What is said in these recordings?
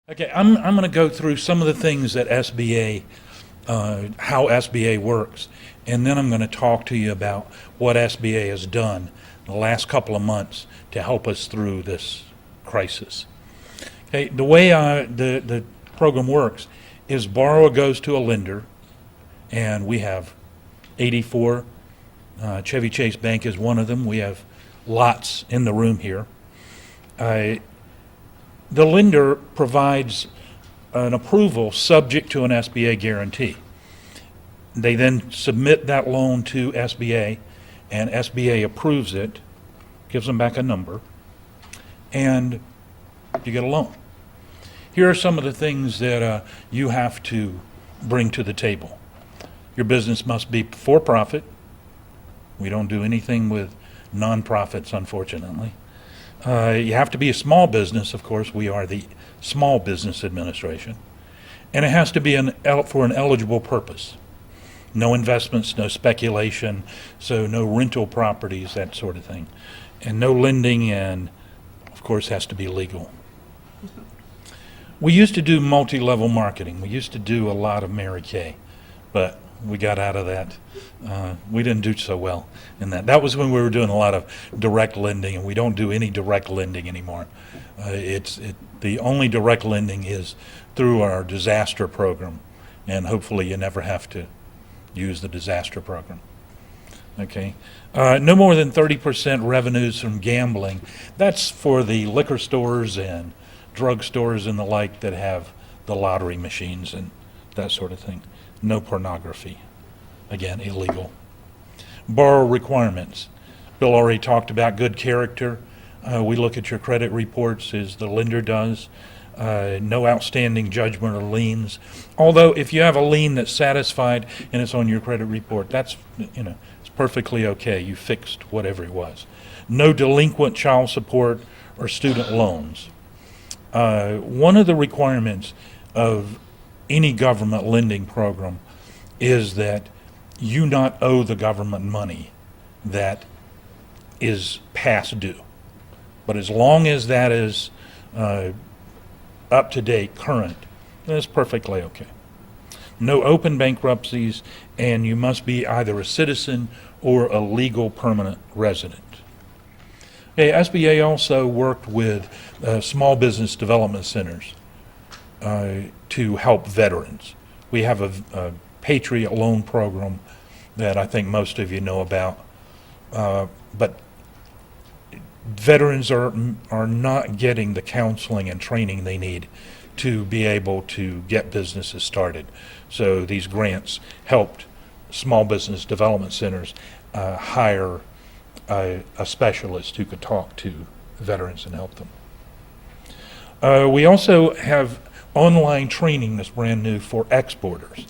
Okay, I'm going to go through some of the things that SBA, how SBA works, and then I'm going to talk to you about what SBA has done the last couple of months to help us through this crisis. Okay, the way the program works is borrower goes to a lender, and we have 84. Chevy Chase Bank is one of them. We have lots in the room here. The lender provides an approval subject to an SBA guarantee. They then submit that loan to SBA, and SBA approves it, gives them back a number, and you get a loan. Here are some of the things that you have to bring to the table. Your business must be for profit. We don't do anything with nonprofits, unfortunately. You have to be a small business, of course. We are the Small Business Administration. And it has to be for an eligible purpose. No investments, no speculation, so no rental properties, that sort of thing. And no lending, and of course has to be legal. We used to do multi-level marketing. We used to do a lot of Mary Kay, but we got out of that. We didn't do so well in that. That was when we were doing a lot of direct lending, and we don't do any direct lending anymore. The only direct lending is through our disaster program, and hopefully you never have to use the disaster program. Okay, no more than 30% revenues from gambling. That's for the liquor stores and drug stores and the like that have the lottery machines and that sort of thing. No pornography. Again, illegal. Borrower requirements. Bill already talked about good character. We look at your credit reports as the lender does. No outstanding judgment or liens. Although if you have a lien that's satisfied and it's on your credit report, that's, it's perfectly okay. You fixed whatever it was. No delinquent child support or student loans. One of the requirements of any government lending program is that you not owe the government money that is past due. But as long as that is up to date, current, that's perfectly okay. No open bankruptcies, and you must be either a citizen or a legal permanent resident. Okay, SBA also worked with small business development centers to help veterans. We have a Patriot loan program that I think most of you know about, but veterans are not getting the counseling and training they need to be able to get businesses started. So these grants helped small business development centers hire a specialist who could talk to veterans and help them. We also have online training that's brand new for exporters.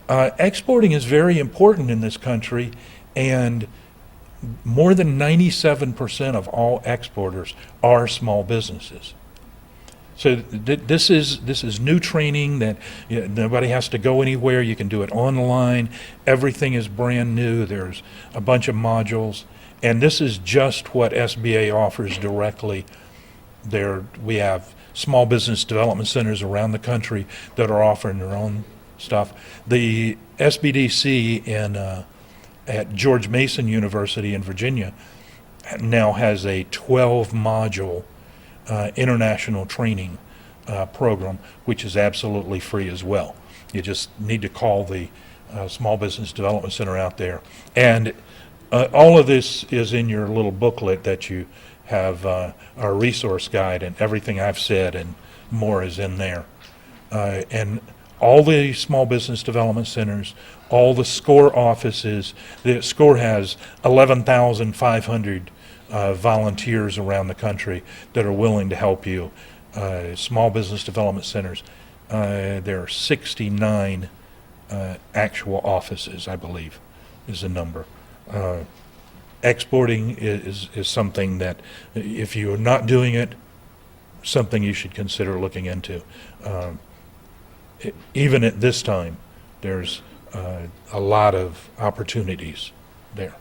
Exporting is very important in this country, and more than 97% of all exporters are small businesses. So this is new training that nobody has to go anywhere. You can do it online. Everything is brand new. There's a bunch of modules, and this is just what SBA offers directly. We have small business development centers around the country that are offering their own stuff. The SBDC at George Mason University in Virginia now has a 12-module international training program, which is absolutely free as well. You just need to call the Small Business Development Center out there. And all of this is in your little booklet that you have, our resource guide, and everything I've said and more is in there. And all the small business development centers, all the SCORE offices. The SCORE has 11,500 volunteers around the country that are willing to help you. Small business development centers. There are 69 actual offices, I believe, is the number. Exporting is something that, if you're not doing it, something you should consider looking into. Even at this time, there's a lot of opportunities there.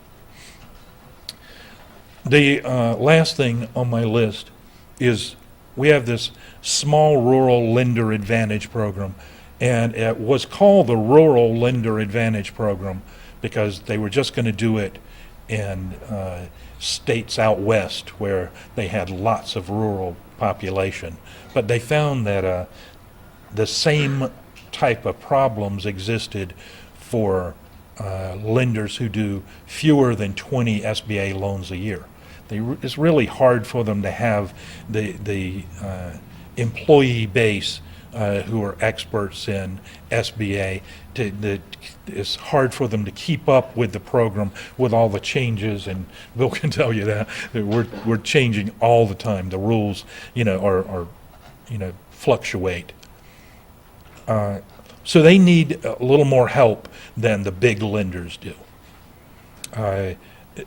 The last thing on my list is we have this small rural lender advantage program, and it was called the Rural Lender Advantage Program because they were just going to do it in states out west where they had lots of rural population. But they found that the same type of problems existed for lenders who do fewer than 20 SBA loans a year. It's really hard for them to have the employee base who are experts in SBA. It's hard for them to keep up with the program with all the changes, and Bill can tell you that we're changing all the time. The rules, are fluctuate. So they need a little more help than the big lenders do.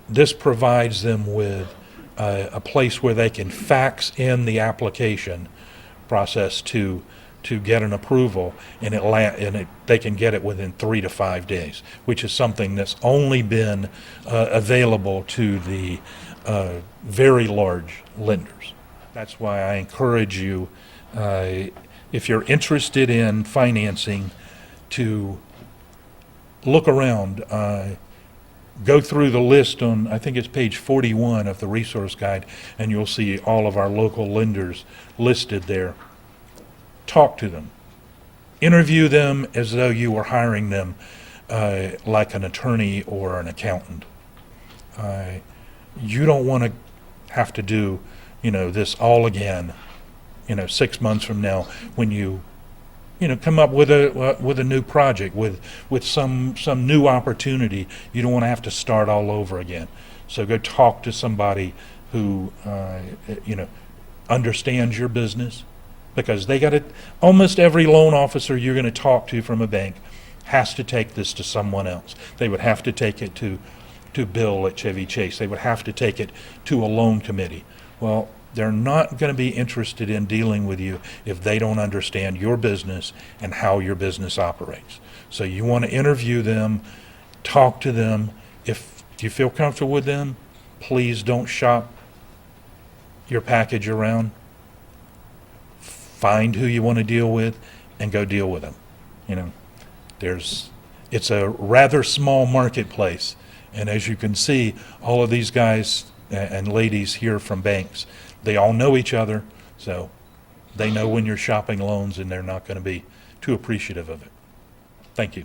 This provides them with a place where they can fax in the application process to get an approval, and they can get it within 3 to 5 days, which is something that's only been available to the very large lenders. That's why I encourage you, if you're interested in financing, to look around. Go through the list on, I think it's page 41 of the resource guide, and you'll see all of our local lenders listed there. Talk to them. Interview them as though you were hiring them like an attorney or an accountant. You don't want to have to do, this all again, 6 months from now when you come up with a new project, with some new opportunity. You don't want to have to start all over again. So go talk to somebody who understands your business, because they got it. Almost every loan officer you're going to talk to from a bank has to take this to someone else. They would have to take it to Bill at Chevy Chase. They would have to take it to a loan committee. Well, they're not going to be interested in dealing with you if they don't understand your business and how your business operates. So you want to interview them, talk to them. If you feel comfortable with them, please don't shop your package around. Find who you want to deal with and go deal with them. It's a rather small marketplace, and as you can see, all of these guys and ladies here from banks, they all know each other, so they know when you're shopping loans, and they're not going to be too appreciative of it. Thank you.